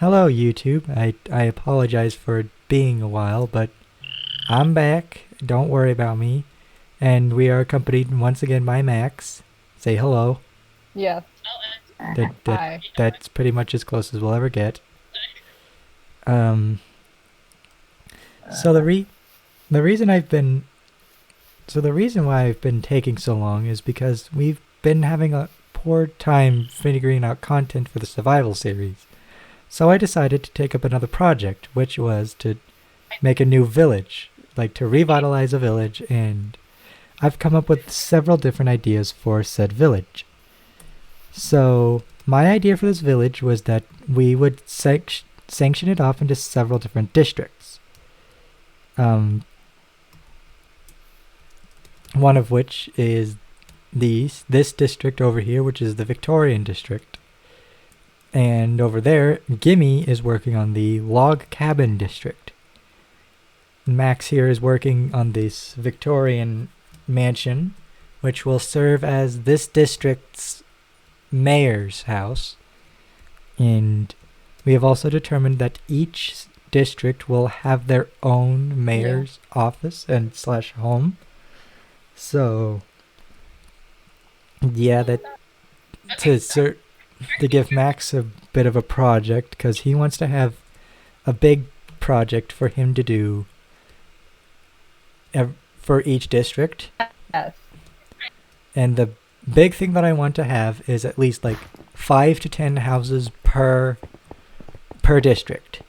Hello, YouTube. I apologize for being a while, but I'm back. Don't worry about me. And we are accompanied once again by Max. Say hello. Yeah. Hi. That's pretty much as close as we'll ever get. Um. So the reason I've been the reason why I've been taking so long is because we've been having a poor time figuring out content for the survival series. So I decided to take up another project, which was to make a new village, like to revitalize a village, and I've come up with several different ideas for said village. So my idea for this village was that we would sanction it off into several different districts. One of which is this district over here, which is the Victorian district. And over there, Gimme is working on the log cabin district. Max here is working on this Victorian mansion, which will serve as this district's mayor's house. And we have also determined that each district will have their own mayor's office and slash home. So, yeah, that to give Max a bit of a project, because he wants to have a big project for him to do for each district. Yes. And the big thing that I want to have is at least like 5 to 10 houses per district.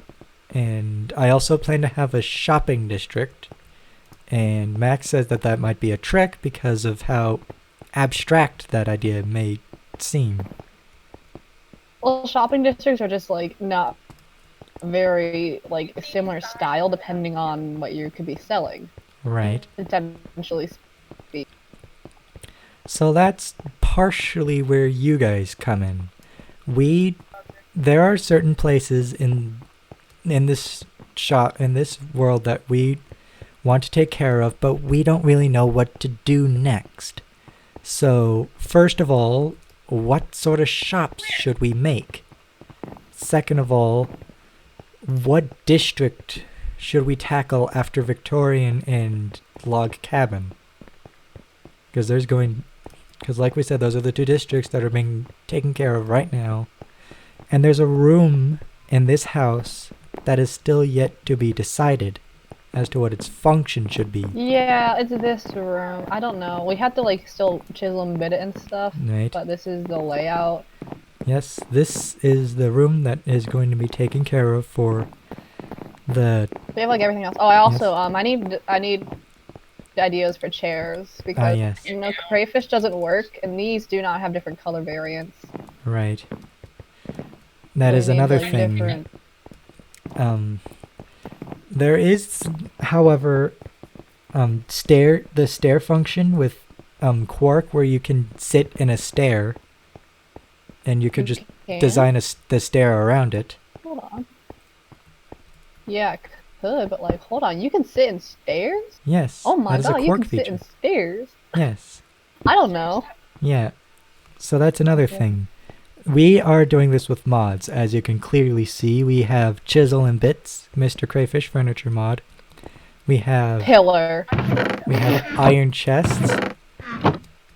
And I also plan to have a shopping district. And Max says that that might be a trick because of how abstract that idea may seem. Well, shopping districts are just like not very like similar style depending on what you could be selling. Right. Essentially speak. So that's partially where you guys come in. There are certain places in this world that we want to take care of, but we don't really know what to do next. So, first of all, what sort of shops should we make? Second of all, what district should we tackle after Victorian and Log Cabin? Because like we said, those are the two districts that are being taken care of right now. And there's a room in this house that is still yet to be decided as to what its function should be. Yeah, it's this room. I don't know. We have to like still chisel and bit it and stuff. Right. But this is the layout. Yes, this is the room that is going to be taken care of for the... We have like everything else. Oh, I also I need ideas for chairs because yes. crayfish doesn't work and these do not have different color variants. Right. That is another thing. Different. There is, however, the stair function with Quark, where you can sit in a stair, and you could just design the stair around it. Hold on. Yeah, I could, but like, hold on. You can sit in stairs? Yes. Oh my god, you can feature. sit in stairs? Yes. I don't know. Yeah. So that's another thing. We are doing this with mods. As you can clearly see, we have Chisel and Bits, Mr. Crayfish Furniture mod. We have... Pillar. We have Iron Chests.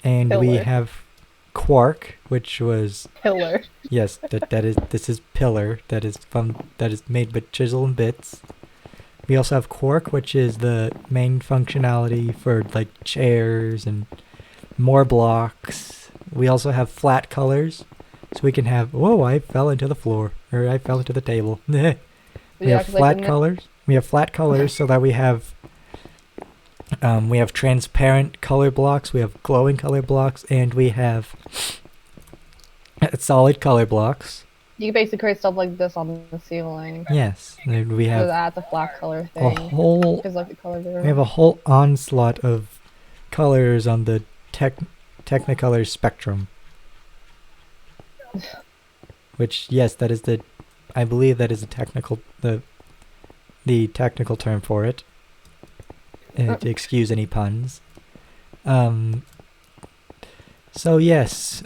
And Pillar. we have Quark, which was... Pillar. Yes, this is Pillar, that is made with Chisel and Bits. We also have Quark, which is the main functionality for like chairs and more blocks. We also have flat colors. So we can have... Whoa, I fell into the floor. Or I fell into the table. We have flat colors. We have flat colors so that we have transparent color blocks. We have glowing color blocks. And we have solid color blocks. You can basically create stuff like this on the ceiling. Yes. And we have... So that's a flat color thing. Like the color we have a whole onslaught of colors on the Technicolor spectrum. Which, yes, that is I believe that is the technical term for it. To excuse any puns. So yes,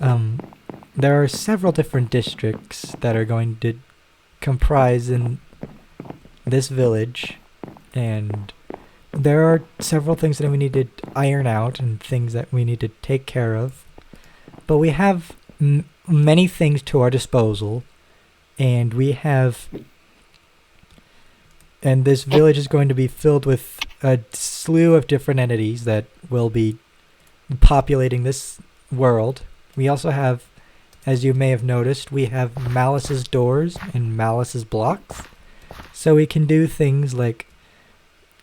there are several different districts that are going to comprise in this village, and there are several things that we need to iron out and things that we need to take care of. But we have many things to our disposal, and this village is going to be filled with a slew of different entities that will be populating this world. We also have, as you may have noticed, we have Malice's doors and Malice's blocks. So we can do things like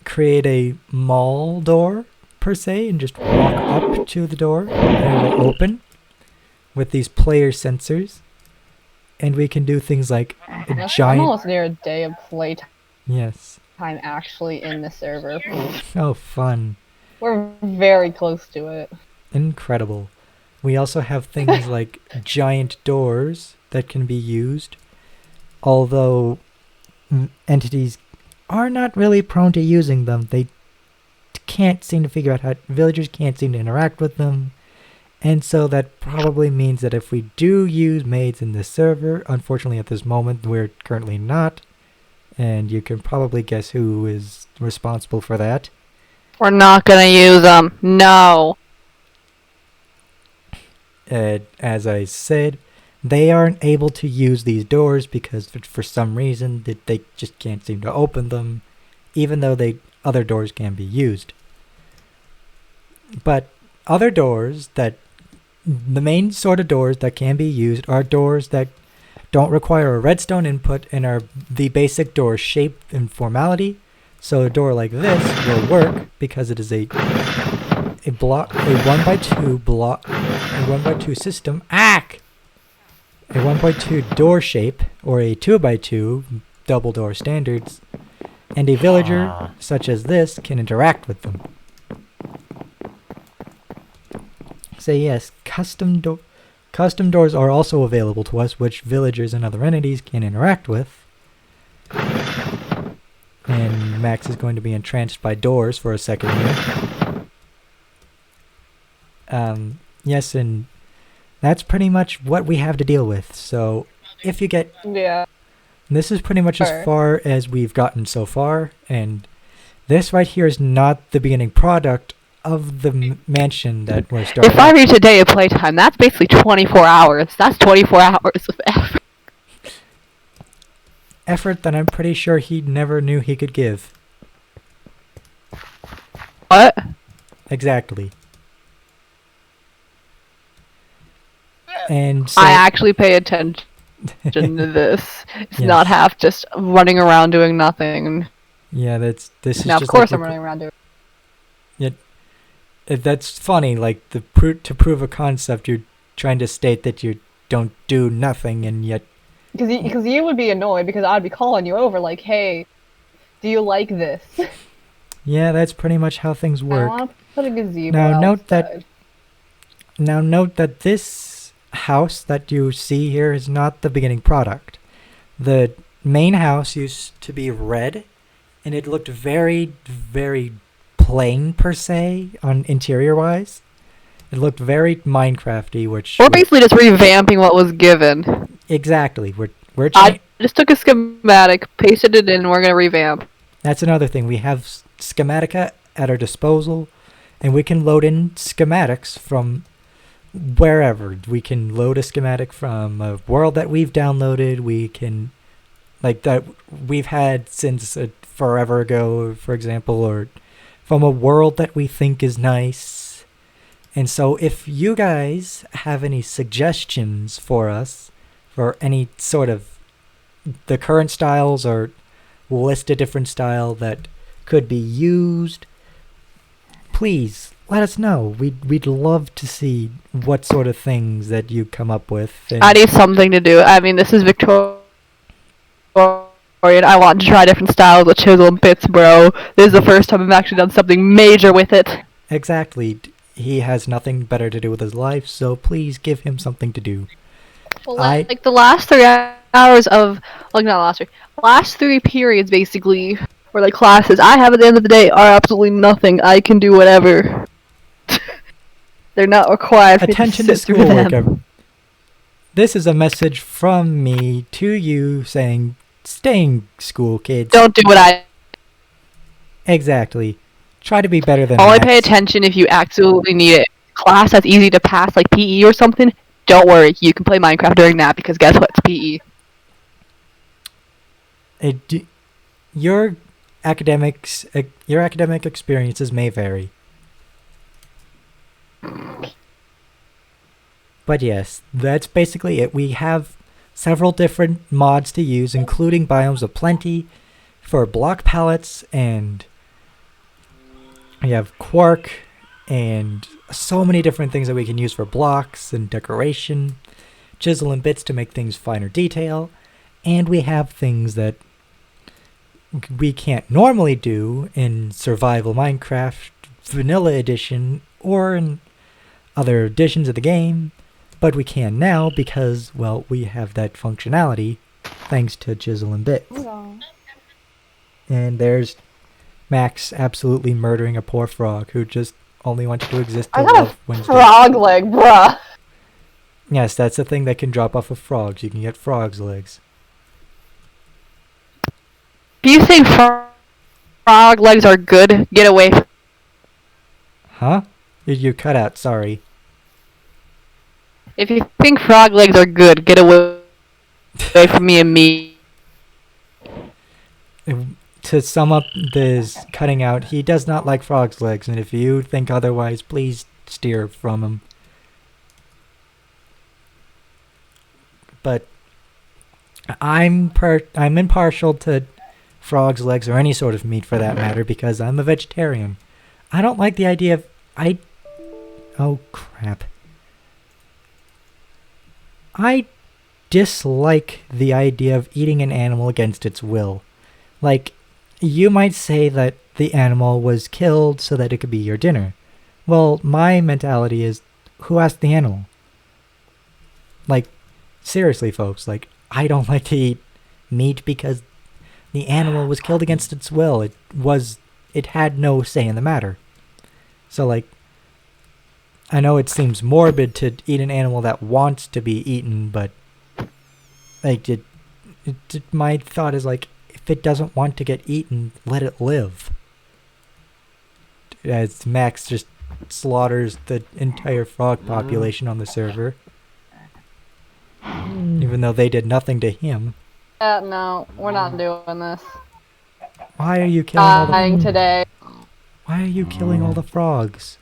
create a mall door, per se, and just walk up to the door, and it will open with these player sensors. And we can do things like a I'm giant... almost near a day of playtime Yes. actually in the server. Oh, fun. We're very close to it. Incredible. We also have things like giant doors that can be used, although entities are not really prone to using them. They can't seem to figure out how... Villagers can't seem to interact with them. And so that probably means that if we do use maids in this server, unfortunately at this moment we're currently not, and you can probably guess who is responsible for that. We're not gonna use them. No. As I said, they aren't able to use these doors because for some reason they just can't seem to open them, even though other doors can be used. But other doors the main sort of doors that can be used are doors that don't require a redstone input and are the basic door shape and formality. So a door like this will work because it is a 1x2 block, a 1x2 system. A 1x2 door shape, or a 2x2 double door standards, and a villager such as this can interact with them. So yes, custom doors are also available to us, which villagers and other entities can interact with. And Max is going to be entranced by doors for a second here. Yes, and that's pretty much what we have to deal with. So if you get... Yeah. This is pretty much as far as we've gotten so far, and this right here is not the beginning product of the mansion that we're starting. If I reach a day of playtime, that's basically 24 hours. That's 24 hours of effort. Effort that I'm pretty sure he never knew he could give. What? Exactly. And so I actually pay attention to this. It's not half just running around doing nothing. Yeah, this is now, just of course like I'm running around doing. That's funny, like to prove a concept, you're trying to state that you don't do nothing, and yet... Because you would be annoyed because I'd be calling you over like, hey, do you like this? Yeah, that's pretty much how things work. I want to put a gazebo Now outside. note that this house that you see here is not the beginning product. The main house used to be red, and it looked very, very plain per se on interior wise. It looked very Minecrafty, which we're basically just revamping what was given. Exactly. We're I just took a schematic, pasted it in, and we're gonna revamp. That's another thing. We have schematica at our disposal, and we can load in schematics from wherever. We can load a schematic from a world that we've downloaded. We can, like, that we've had since forever ago, for example, or from a world that we think is nice. And so if you guys have any suggestions for us for any sort of the current styles or list a different style that could be used, please let us know. We'd love to see what sort of things that you come up with. I need something to do. I mean, this is Victorian. I want to try different styles with chisel and bits, bro. This is the first time I've actually done something major with it. Exactly. He has nothing better to do with his life, so please give him something to do. Well, like the last 3 hours of, like not last 3, last 3 periods basically, or like classes I have at the end of the day are absolutely nothing. I can do whatever. They're not required for Attention me to sit through schoolwork. them. This is a message from me to you saying stay in school, kids. Don't do what I. Exactly. Try to be better than Only pay Max. attention if you absolutely need it. Class that's easy to pass, like PE or something. Don't worry, you can play Minecraft during that because guess what? It's PE. Your your academic experiences may vary. But yes, that's basically it. We have several different mods to use, including Biomes of Plenty for block palettes, and we have Quark, and so many different things that we can use for blocks and decoration, chisel and bits to make things finer detail, and we have things that we can't normally do in Survival Minecraft Vanilla Edition or in other editions of the game, but we can now because, well, we have that functionality thanks to Chisel and Bits. And there's Max absolutely murdering a poor frog who just only wanted to exist to love Wednesday. Frog leg, bruh. Yes, that's a thing that can drop off of frogs. You can get frogs' legs. If you think frog legs are good, get away. Huh? You cut out, sorry. If you think frog legs are good, get away from me and me. To sum up this cutting out, he does not like frog's legs, and if you think otherwise, please steer from him. But I'm impartial to frog's legs or any sort of meat for that matter because I'm a vegetarian. I don't like the idea of oh crap. I dislike the idea of eating an animal against its will. Like, you might say that the animal was killed so that it could be your dinner. Well, my mentality is, who asked the animal? Like, seriously, folks, like, I don't like to eat meat because the animal was killed against its will. It had no say in the matter. So, like, I know it seems morbid to eat an animal that wants to be eaten, but, like, my thought is, like, if it doesn't want to get eaten, let it live. As Max just slaughters the entire frog population on the server. Even though they did nothing to him. No, we're not doing this. Why are you killing all the Dying today. Why are you killing all the frogs?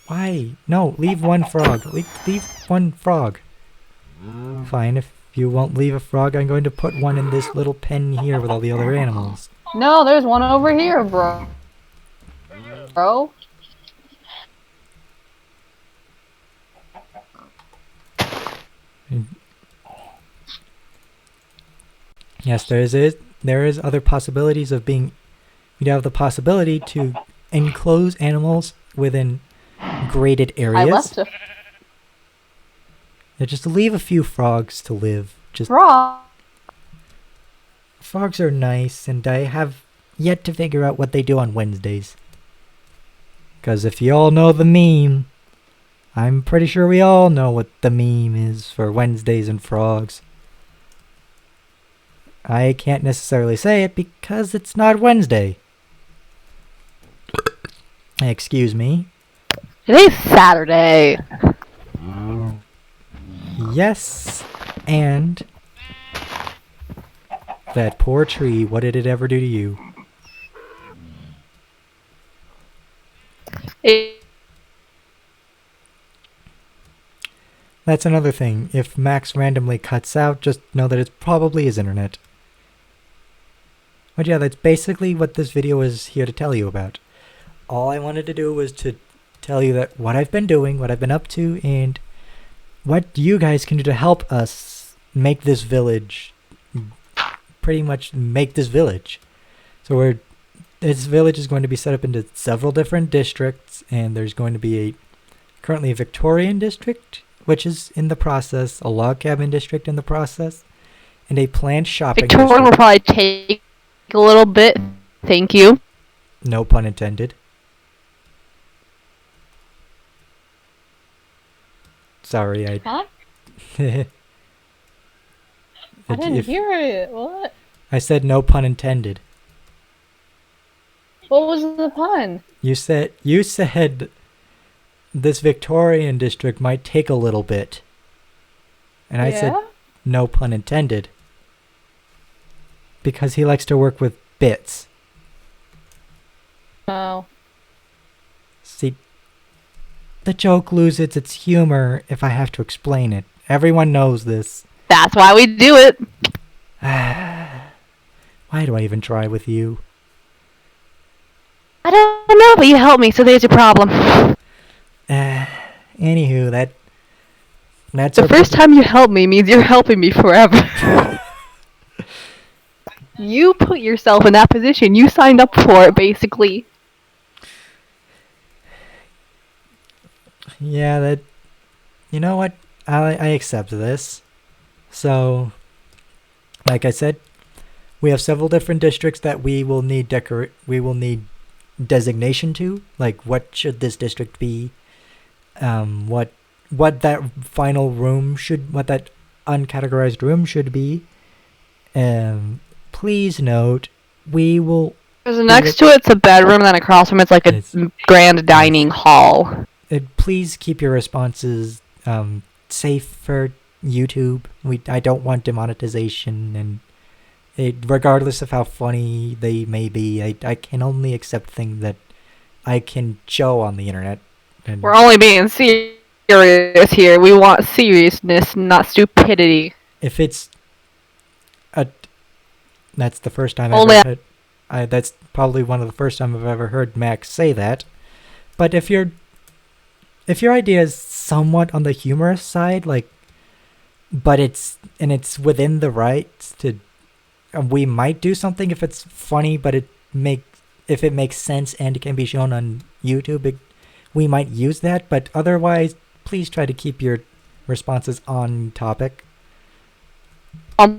Why? No, leave one frog. Leave one frog. Fine, if you won't leave a frog, I'm going to put one in this little pen here with all the other animals. No, there's one over here, bro. Yes, there is other possibilities of being. You'd have the possibility to enclose animals within graded areas. I left a Yeah, just leave a few frogs to live. Just frog. Frogs are nice, and I have yet to figure out what they do on Wednesdays. Because if you all know the meme, I'm pretty sure we all know what the meme is for Wednesdays and frogs. I can't necessarily say it because it's not Wednesday. Excuse me. Today's Saturday. Yes, and that poor tree, what did it ever do to you? That's another thing. If Max randomly cuts out, just know that it's probably his internet. But yeah, that's basically what this video is here to tell you about. All I wanted to do was to tell you that what I've been doing, what I've been up to, and what you guys can do to help us make this village, pretty much make this village. So this village is going to be set up into several different districts, and there's going to be currently a Victorian district, which is in the process, a log cabin district in the process, and a planned shopping Victorian will district. probably take a little bit. Thank you. No pun intended. Sorry, Huh? I didn't hear it. What? I said no pun intended. What was the pun? You said this Victorian district might take a little bit. And I said no pun intended. Because he likes to work with bits. Oh. See, the joke loses its humor if I have to explain it. Everyone knows this. That's why we do it. Why do I even try with you? I don't know, but you helped me, so there's your problem. Anywho, that's the first time you help me means you're helping me forever. You put yourself in that position. You signed up for it, basically. Yeah, you know what? I accept this. So, like I said, we have several different districts that we will need designation to. Like, what should this district be? What that final room what that uncategorized room should be. Please note, we will. Because next to it's a bedroom, and then across from it's like a grand dining hall. Please keep your responses safe for YouTube. I don't want demonetization, and regardless of how funny they may be, I can only accept things that I can show on the internet. And we're only being serious here. We want seriousness, not stupidity. If it's that's the first time I've ever heard. That's probably one of the first time I've ever heard Max say that. But if your idea is somewhat on the humorous side, but it's within the rights to, we might do something if it's funny, but if it makes sense and it can be shown on YouTube, we might use that. But otherwise, please try to keep your responses on topic.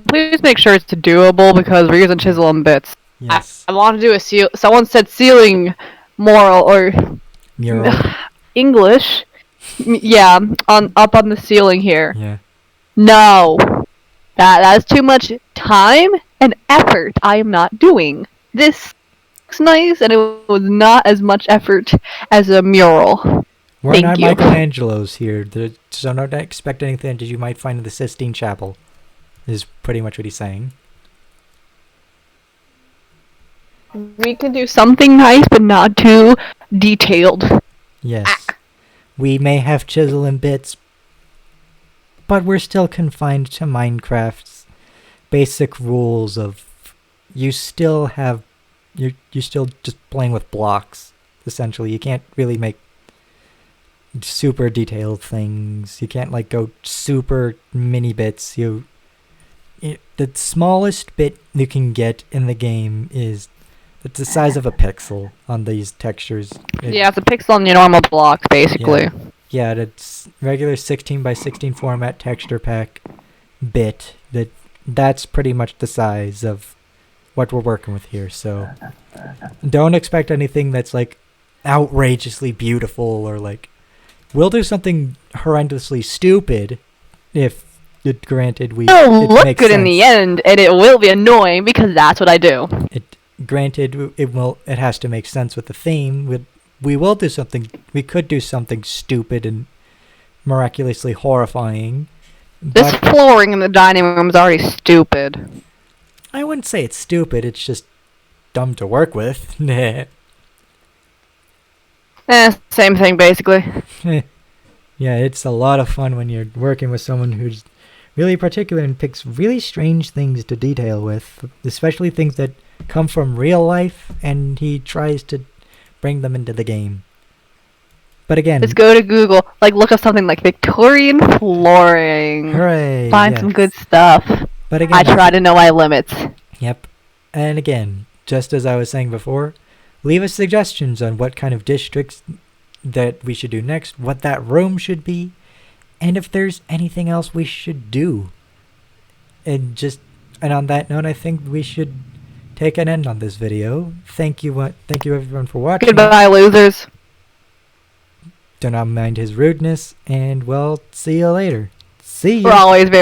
Please make sure it's doable because we're using chisel and bits. Yes. I want to do a someone said ceiling mural or mural. English. Yeah, up on the ceiling here. Yeah. No. That is too much time and effort I am not doing. This looks nice and it was not as much effort as a mural. We're not Michelangelo's here, so don't expect anything that you might find in the Sistine Chapel. Is pretty much what he's saying. We can do something nice, but not too detailed. Yes. We may have chisel and bits, but we're still confined to Minecraft's basic rules of you're still just playing with blocks, essentially. You can't really make super detailed things. You can't go super mini bits. The smallest bit you can get in the game is it's the size of a pixel on these textures. It's a pixel on your normal blocks, basically. Yeah, it's regular 16 by 16 format texture pack bit. That's pretty much the size of what we're working with here. So don't expect anything that's outrageously beautiful or we'll do something horrendously stupid if granted it'll look good in the end, and it will be annoying because that's what I do. It has to make sense with the theme. We will do something. We could do something stupid and miraculously horrifying. This flooring in the dining room is already stupid. I wouldn't say it's stupid. It's just dumb to work with. Same thing basically. Yeah, it's a lot of fun when you're working with someone who's really particular and picks really strange things to detail with, especially things that come from real life, and he tries to bring them into the game. But again, just go to Google, look up something like Victorian flooring. Hooray! Find some good stuff. But again, I try to know my limits. Yep. And again, just as I was saying before, leave us suggestions on what kind of districts that we should do next, what that room should be, and if there's anything else we should do. And on that note, I think we should take an end on this video. Thank you everyone for watching. Goodbye, losers. Do not mind his rudeness, and see you later. See you. We're always very